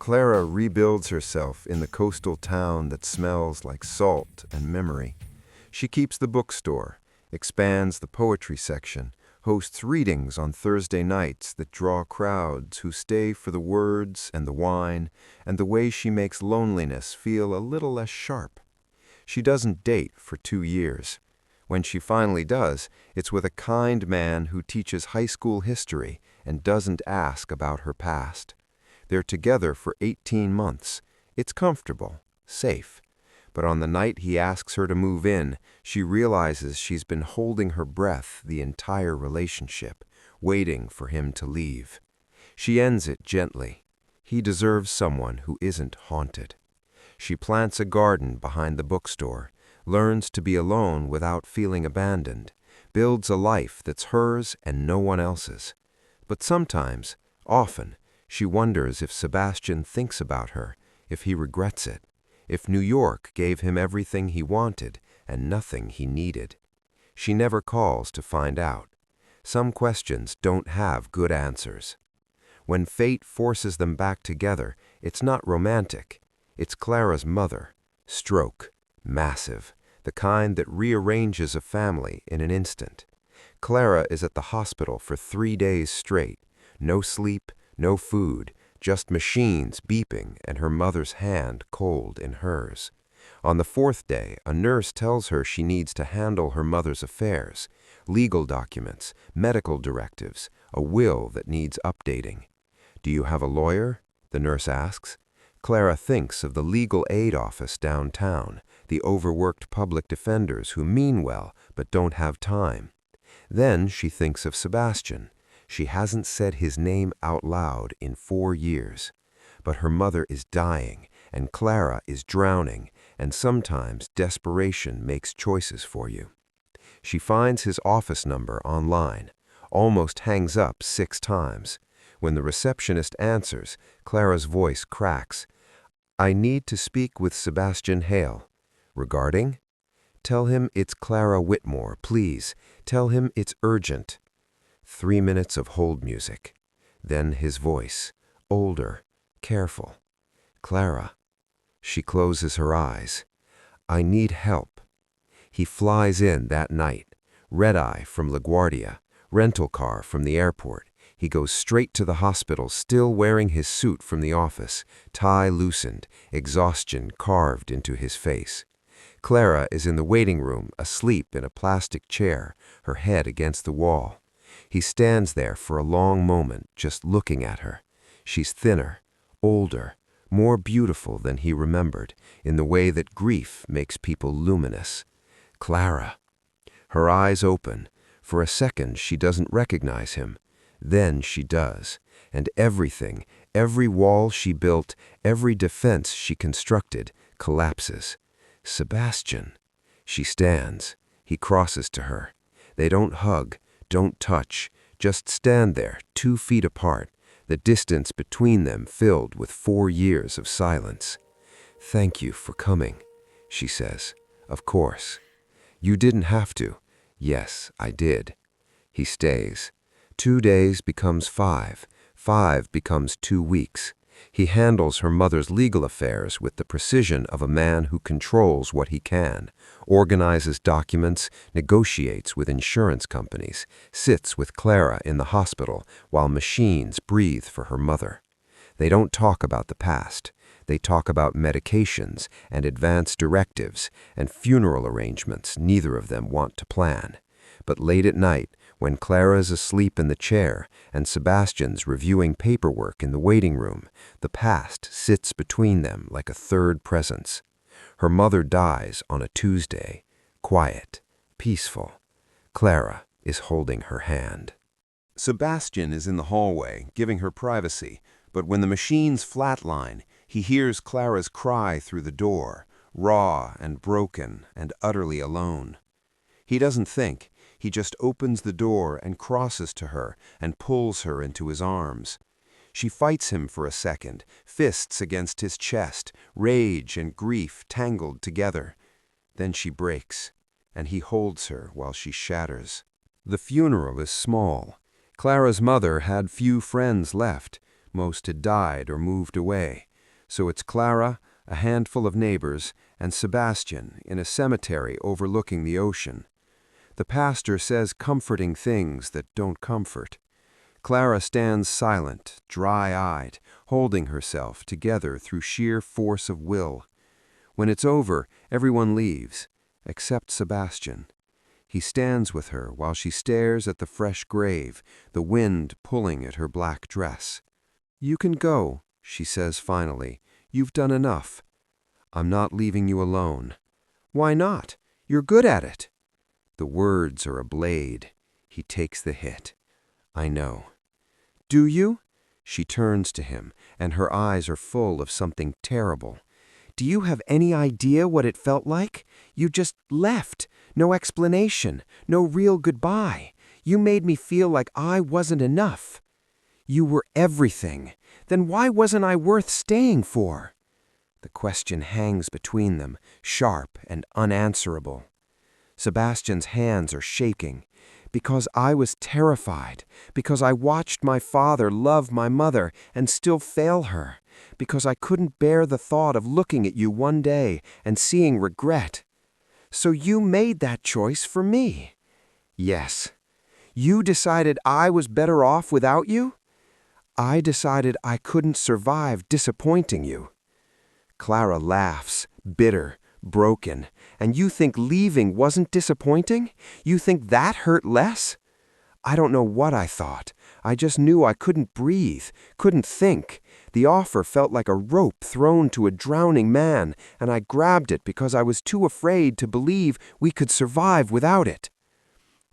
Clara rebuilds herself in the coastal town that smells like salt and memory. She keeps the bookstore, expands the poetry section, hosts readings on Thursday nights that draw crowds who stay for the words and the wine and the way she makes loneliness feel a little less sharp. She doesn't date for 2 years. When she finally does, it's with a kind man who teaches high school history and doesn't ask about her past. They're together for 18 months. It's comfortable, safe. But on the night he asks her to move in, she realizes she's been holding her breath the entire relationship, waiting for him to leave. She ends it gently. He deserves someone who isn't haunted. She plants a garden behind the bookstore, learns to be alone without feeling abandoned, builds a life that's hers and no one else's. But sometimes, often, she wonders if Sebastian thinks about her, if he regrets it, if New York gave him everything he wanted and nothing he needed. She never calls to find out. Some questions don't have good answers. When fate forces them back together, it's not romantic. It's Clara's mother. Stroke. Massive. The kind that rearranges a family in an instant. Clara is at the hospital for 3 days straight. No sleep, no food, just machines beeping and her mother's hand cold in hers. On the 4th day, a nurse tells her she needs to handle her mother's affairs, legal documents, medical directives, a will that needs updating. "Do you have a lawyer?" the nurse asks. Clara thinks of the legal aid office downtown, the overworked public defenders who mean well but don't have time. Then she thinks of Sebastian. She hasn't said his name out loud in 4 years. But her mother is dying, and Clara is drowning, and sometimes desperation makes choices for you. She finds his office number online, almost hangs up 6 times. When the receptionist answers, Clara's voice cracks. "I need to speak with Sebastian Hale." "Regarding?" "Tell him it's Clara Whitmore, please. Tell him it's urgent." 3 minutes of hold music. Then his voice, older, careful. "Clara." She closes her eyes. "I need help." He flies in that night. Red-eye from LaGuardia, rental car from the airport. He goes straight to the hospital, still wearing his suit from the office, tie loosened, exhaustion carved into his face. Clara is in the waiting room, asleep in a plastic chair, her head against the wall. He stands there for a long moment, just looking at her. She's thinner, older, more beautiful than he remembered, in the way that grief makes people luminous. Clara. Her eyes open. For a second, she doesn't recognize him. Then she does, and everything, every wall she built, every defense she constructed, collapses. "Sebastian." She stands. He crosses to her. They don't hug, don't touch, just stand there, 2 feet apart, the distance between them filled with 4 years of silence. "Thank you for coming," she says. "Of course." "You didn't have to." "Yes, I did." He stays. 2 days becomes 5. 5 becomes 2 weeks. He handles her mother's legal affairs with the precision of a man who controls what he can, organizes documents, negotiates with insurance companies, sits with Clara in the hospital while machines breathe for her mother. They don't talk about the past. They talk about medications and advance directives and funeral arrangements neither of them want to plan. But late at night, when Clara's asleep in the chair and Sebastian's reviewing paperwork in the waiting room, the past sits between them like a third presence. Her mother dies on a Tuesday, quiet, peaceful. Clara is holding her hand. Sebastian is in the hallway, giving her privacy, but when the machines flatline, he hears Clara's cry through the door, raw and broken and utterly alone. He doesn't think. He just opens the door and crosses to her and pulls her into his arms. She fights him for a second, fists against his chest, rage and grief tangled together. Then she breaks, and he holds her while she shatters. The funeral is small. Clara's mother had few friends left. Most had died or moved away. So it's Clara, a handful of neighbors, and Sebastian in a cemetery overlooking the ocean. The pastor says comforting things that don't comfort. Clara stands silent, dry-eyed, holding herself together through sheer force of will. When it's over, everyone leaves, except Sebastian. He stands with her while she stares at the fresh grave, the wind pulling at her black dress. "You can go," she says finally. "You've done enough." "I'm not leaving you alone." "Why not? You're good at it." The words are a blade. He takes the hit. "I know." "Do you?" She turns to him, and her eyes are full of something terrible. "Do you have any idea what it felt like? You just left. No explanation. No real goodbye. You made me feel like I wasn't enough. You were everything. Then why wasn't I worth staying for?" The question hangs between them, sharp and unanswerable. Sebastian's hands are shaking. "Because I was terrified. Because I watched my father love my mother and still fail her. Because I couldn't bear the thought of looking at you one day and seeing regret." "So you made that choice for me?" "Yes." "You decided I was better off without you?" "I decided I couldn't survive disappointing you." Clara laughs, bitter, broken. "And you think leaving wasn't disappointing? You think that hurt less?" "I don't know what I thought. I just knew I couldn't breathe, couldn't think. The offer felt like a rope thrown to a drowning man, and I grabbed it because I was too afraid to believe we could survive without it."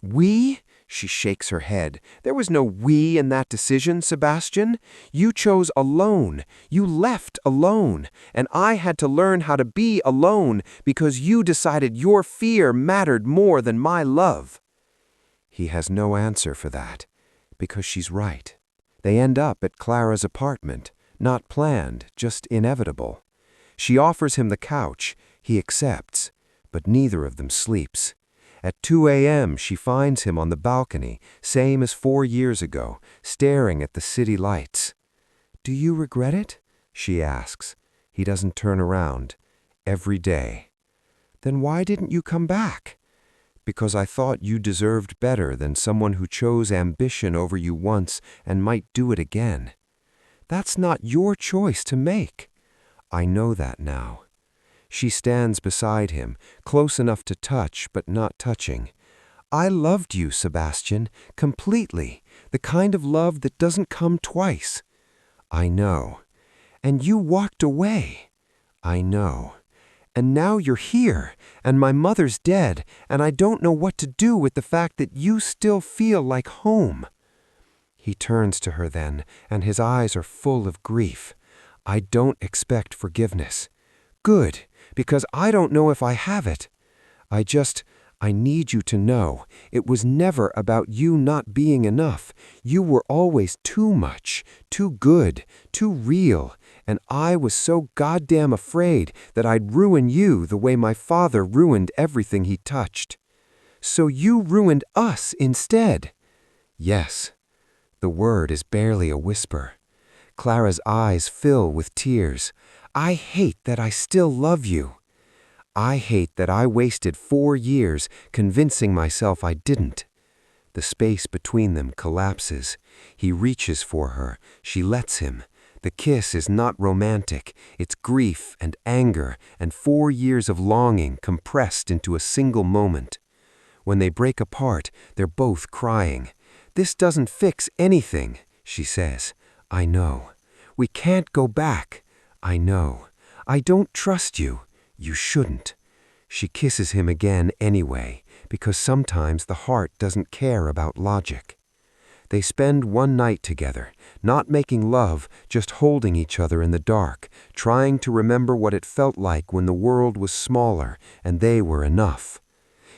"We?" She shakes her head. "There was no we in that decision, Sebastian. You chose alone. You left alone. And I had to learn how to be alone because you decided your fear mattered more than my love." He has no answer for that, because she's right. They end up at Clara's apartment, not planned, just inevitable. She offers him the couch. He accepts, but neither of them sleeps. At 2 a.m., she finds him on the balcony, same as 4 years ago, staring at the city lights. "Do you regret it?" she asks. He doesn't turn around. "Every day." "Then why didn't you come back?" "Because I thought you deserved better than someone who chose ambition over you once and might do it again." "That's not your choice to make." "I know that now." She stands beside him, close enough to touch but not touching. "I loved you, Sebastian, completely, the kind of love that doesn't come twice." "I know." "And you walked away." "I know." "And now you're here, and my mother's dead, and I don't know what to do with the fact that you still feel like home." He turns to her then, and his eyes are full of grief. "I don't expect forgiveness." "Good, because I don't know if I have it. I need you to know, it was never about you not being enough. You were always too much, too good, too real, and I was so goddamn afraid that I'd ruin you the way my father ruined everything he touched. So you ruined us instead." "Yes." The word is barely a whisper. Clara's eyes fill with tears. "I hate that I still love you. I hate that I wasted 4 years convincing myself I didn't." The space between them collapses. He reaches for her. She lets him. The kiss is not romantic. It's grief and anger and 4 years of longing compressed into a single moment. When they break apart, they're both crying. "This doesn't fix anything," she says. "I know. We can't go back." "I know. I don't trust you. You shouldn't." She kisses him again anyway, because sometimes the heart doesn't care about logic. They spend one night together, not making love, just holding each other in the dark, trying to remember what it felt like when the world was smaller and they were enough.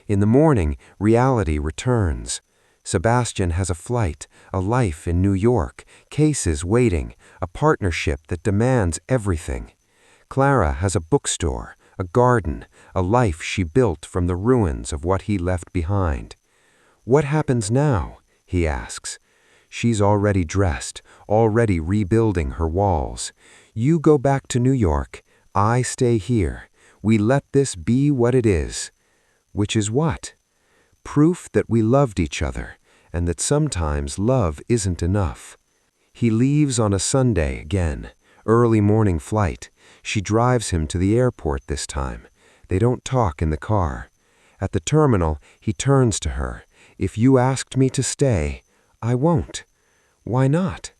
In the morning, reality returns. Sebastian has a flight, a life in New York, cases waiting, a partnership that demands everything. Clara has a bookstore, a garden, a life she built from the ruins of what he left behind. "What happens now?" he asks. She's already dressed, already rebuilding her walls. You go back to New York. I stay here. We let this be what it is. Which is what? Proof that we loved each other, and that sometimes love isn't enough. He leaves on a Sunday again. Early morning flight. She drives him to the airport this time. They don't talk in the car. At the terminal, he turns to her. If you asked me to stay, I won't. Why not?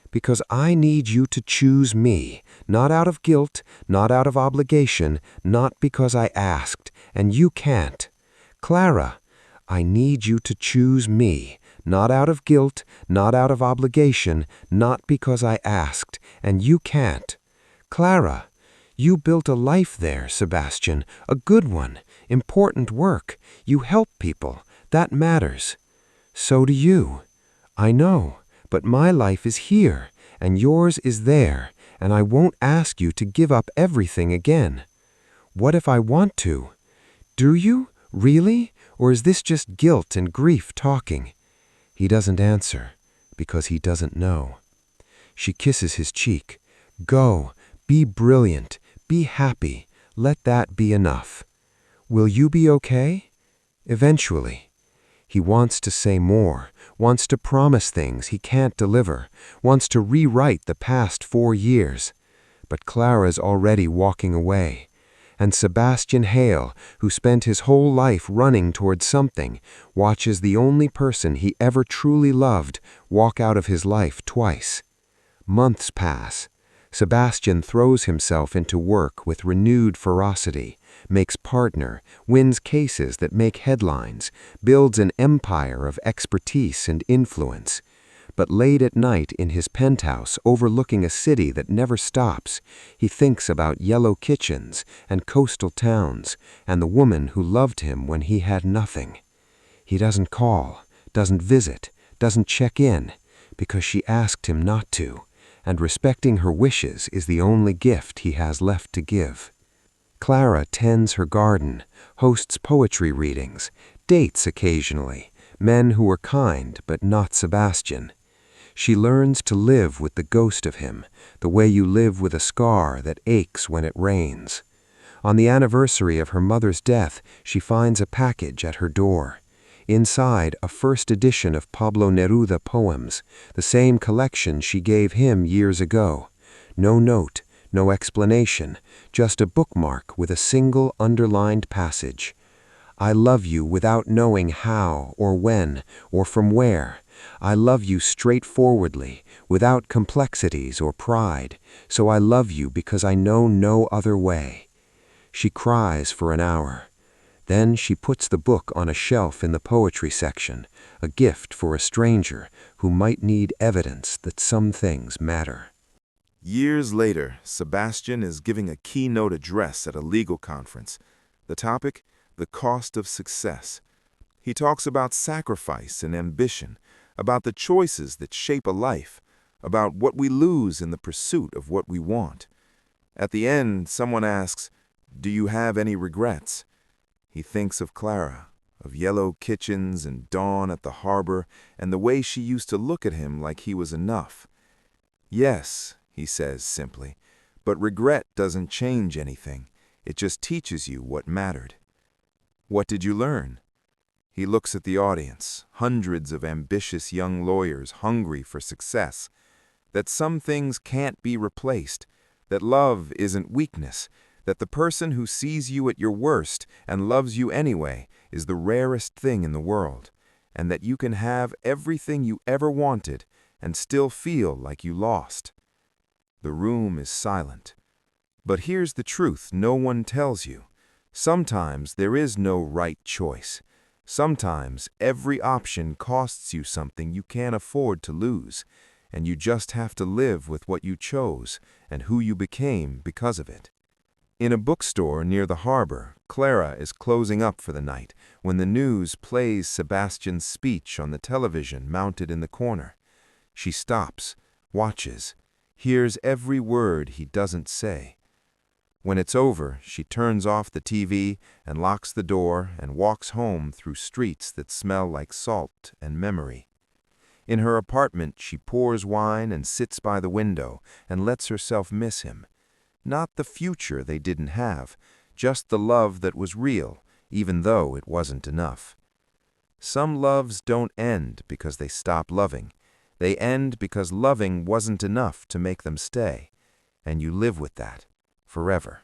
Because I need you to choose me, not out of guilt, not out of obligation, not because I asked, and you can't. Clara, I need you to choose me, not out of guilt, not out of obligation, not because I asked, and you can't. Clara, you built a life there, Sebastian, a good one, important work. You help people. That matters. So do you. I know, but my life is here, and yours is there, and I won't ask you to give up everything again. What if I want to? Do you? Really? Or is this just guilt and grief talking? He doesn't answer, because he doesn't know. She kisses his cheek. Go, be brilliant, be happy. Let that be enough. Will you be okay? Eventually. He wants to say more, wants to promise things he can't deliver, wants to rewrite the past 4 years. But Clara's already walking away. And Sebastian Hale, who spent his whole life running towards something, watches the only person he ever truly loved walk out of his life twice. Months pass. Sebastian throws himself into work with renewed ferocity, makes partner, wins cases that make headlines, builds an empire of expertise and influence. But late at night in his penthouse overlooking a city that never stops, he thinks about yellow kitchens and coastal towns and the woman who loved him when he had nothing. He doesn't call, doesn't visit, doesn't check in, because she asked him not to, and respecting her wishes is the only gift he has left to give. Clara tends her garden, hosts poetry readings, dates occasionally, men who are kind but not Sebastian. She learns to live with the ghost of him, the way you live with a scar that aches when it rains. On the anniversary of her mother's death, she finds a package at her door. Inside, a first edition of Pablo Neruda poems, the same collection she gave him years ago. No note, no explanation, just a bookmark with a single underlined passage. I love you without knowing how or when or from where. I love you straightforwardly, without complexities or pride, so I love you because I know no other way. She cries for an hour. Then she puts the book on a shelf in the poetry section, a gift for a stranger who might need evidence that some things matter. Years later, Sebastian is giving a keynote address at a legal conference. The topic, the cost of success. He talks about sacrifice and ambition, about the choices that shape a life, about what we lose in the pursuit of what we want. At the end, someone asks, "Do you have any regrets?" He thinks of Clara, of yellow kitchens and dawn at the harbor, and the way she used to look at him like he was enough. "Yes," he says simply, "but regret doesn't change anything. It just teaches you what mattered." What did you learn? He looks at the audience, hundreds of ambitious young lawyers hungry for success, that some things can't be replaced, that love isn't weakness, that the person who sees you at your worst and loves you anyway is the rarest thing in the world, and that you can have everything you ever wanted and still feel like you lost. The room is silent. But here's the truth no one tells you. Sometimes there is no right choice. Sometimes every option costs you something you can't afford to lose, and you just have to live with what you chose and who you became because of it. In a bookstore near the harbor, Clara is closing up for the night when the news plays Sebastian's speech on the television mounted in the corner. She stops, watches, hears every word he doesn't say. When it's over, she turns off the TV and locks the door and walks home through streets that smell like salt and memory. In her apartment, she pours wine and sits by the window and lets herself miss him. Not the future they didn't have, just the love that was real, even though it wasn't enough. Some loves don't end because they stop loving. They end because loving wasn't enough to make them stay, and you live with that forever.